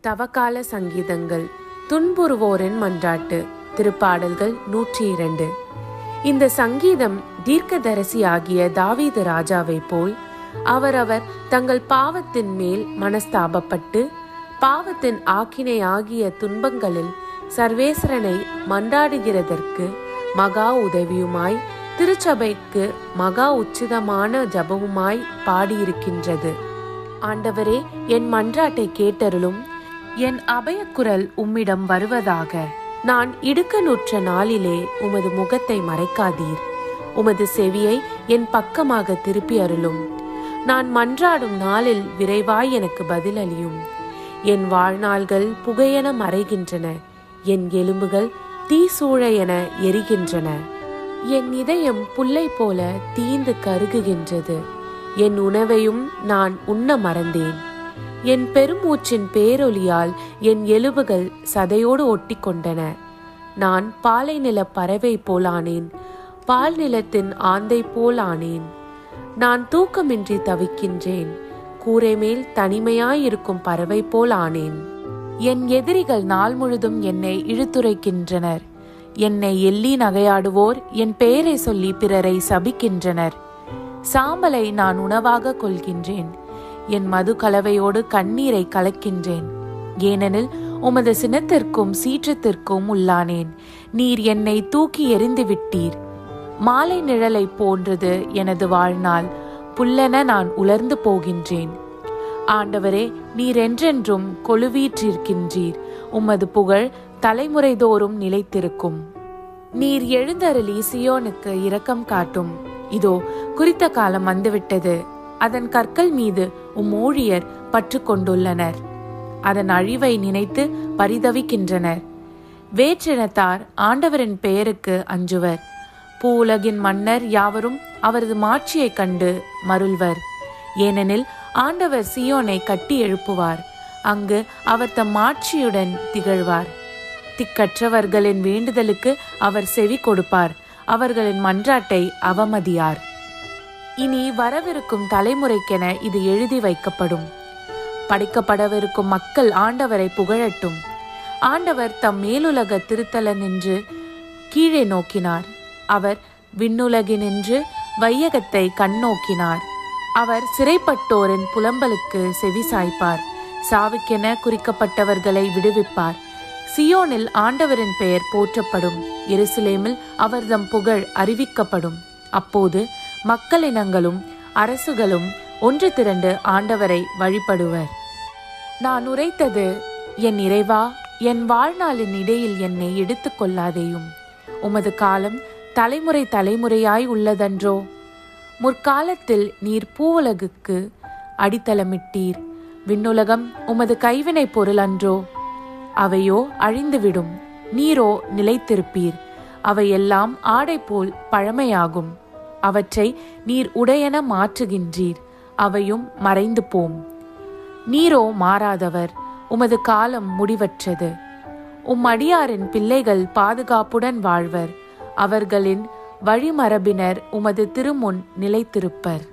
தவக்கால சங்கீதங்கள். துன்புறுவோரின் மன்றாட்டு. திருப்பாடல்கள் 102. இந்த சங்கீதம் தீர்க்கதரிசியாகிய தாவீது ராஜாவை போல் அவரவர் தங்கள் பாவத்தின் மேல் மனஸ்தாபப்பட்டு பாவத்தின் ஆக்கினை ஆகிய துன்பங்களில் சர்வேஸ்வரனை மன்றாடுகிறதற்கு மகா உதவியுமாய் திருச்சபைக்கு மகா உச்சிதமான ஜபமுமாய் பாடியிருக்கின்றது. ஆண்டவரே, என் மன்றாட்டை கேட்டருளும். என் அபயக்குரல் உம்மிடம் வருவதாக. நான் இடுக்கணுற்ற நாளிலே உமது முகத்தை மறைக்காதீர். உமது செவியை என் பக்கமாக திருப்பி அருளும். நான் மன்றாடும் நாளில் விரைவாய் எனக்கு பதிலளியும். என் வாழ்நாள்கள் புகையென மறைகின்றன. என் எலும்புகள் தீசூழ என எரிகின்றன. என் இதயம் புல்லை போல தீந்து கருகுகின்றது. என் உணவையும் நான் உண்ண மறந்தேன். என் பெருமூச்சின் பேரொலியால் என் எலும்புகள் சதையோடு ஒட்டி கொண்டன. நான் பாலை நில பறவை போலானேன். பால் நிலத்தின் ஆந்தை போலானேன். நான் தூக்கமின்றி தவிக்கின்றேன். கூரை மேல் தனிமையாயிருக்கும் பறவை போல் ஆனேன். என் எதிரிகள் நாள் முழுதும் என்னை இழுத்துரைக்கின்றனர். என்னை எள்ளி நகையாடுவோர் என் பெயரை சொல்லி பிறரை சபிக்கின்றனர். சாம்பலை நான் உணவாக கொள்கின்றேன். என் மது கலவையோடு கண்ணீரை கலக்கின்றேன். ஏனெனில் உமது சினத்திற்கும் சீற்றத்திற்கும் உள்ளானேன். நீர் என்னை தூக்கி எறிந்து விட்டீர். மாலை நிழலை போன்றது எனது வாழ்நாள். புல்லென நான் உலர்ந்து போகின்றேன். ஆண்டவரே, நீர் என்றென்றும் கொலுவீற்றிருக்கின்றீர். உமது புகழ் தலைமுறை தோறும் நிலைத்திருக்கும். நீர் எழுந்தருளி சியோனுக்கு இரக்கம் காட்டும். இதோ, குறித்த காலம் வந்துவிட்டது. அதன் கற்கள் மீது ஊழியர் பற்று கொண்டுள்ளனர். அதன் அழிவை நினைத்து பரிதவிக்கின்றனர். வேற்றினத்தார் ஆண்டவரின் பெயருக்கு அஞ்சுவர். பூவுலகின் மன்னர் யாவரும் அவரது மாட்சியை கண்டு மருள்வர். ஏனெனில் ஆண்டவர் சியோனை கட்டி எழுப்புவார். அங்கு அவர் தம் மாட்சியுடன் திகழ்வார். திக்கற்றவர்களின் வேண்டுதலுக்கு அவர் செவி கொடுப்பார். அவர்களின் மன்றாட்டை அவமதியார். இனி வரவிருக்கும் தலைமுறைக்கென இது எழுதி வைக்கப்படும். படைக்கப்படவிருக்கும் மக்கள் ஆண்டவரை புகழட்டும். ஆண்டவர் தம் மேலுலக திருத்தல நின்று கீழே நோக்கினார். அவர் விண்ணுலகினின்று வையகத்தை கண்ணோக்கினார். அவர் சிறைப்பட்டோரின் புலம்பலுக்கு செவி சாய்ப்பார். சாவுக்கென குறிக்கப்பட்டவர்களை விடுவிப்பார். சியோனில் ஆண்டவரின் பெயர் போற்றப்படும். எருசலேமில் அவர்தம் புகழ் அறிவிக்கப்படும். அப்போது மக்களினங்களும் அரசுகளும் ஒன்று திரண்டு ஆண்டவரை வழிபடுவர். நான் உரைத்தது, என் இறைவா, என் வாழ்நாளின் இடையில் என்னை எடுத்து கொள்ளாதேயும். உமது காலம் தலைமுறை தலைமுறையாய் உள்ளதன்றோ? முற்காலத்தில் நீர் பூவுலகுக்கு அடித்தளமிட்டீர். விண்ணுலகம் உமது கைவினை பொருள் அன்றோ? அவையோ அழிந்துவிடும். நீரோ நிலைத்திருப்பீர். அவையெல்லாம் ஆடை போல் பழமையாகும். அவற்றை நீர் உடையென மாற்றுகின்றீர். அவையும் மறைந்து போம். நீரோ மாறாதவர். உமது காலம் முடிவற்றது. அடியாரின் பிள்ளைகள் பாதுகாப்புடன் வாழ்வர். அவர்களின் வழிமரபினர் உமது திருமுன் நிலைத்திருப்பர்.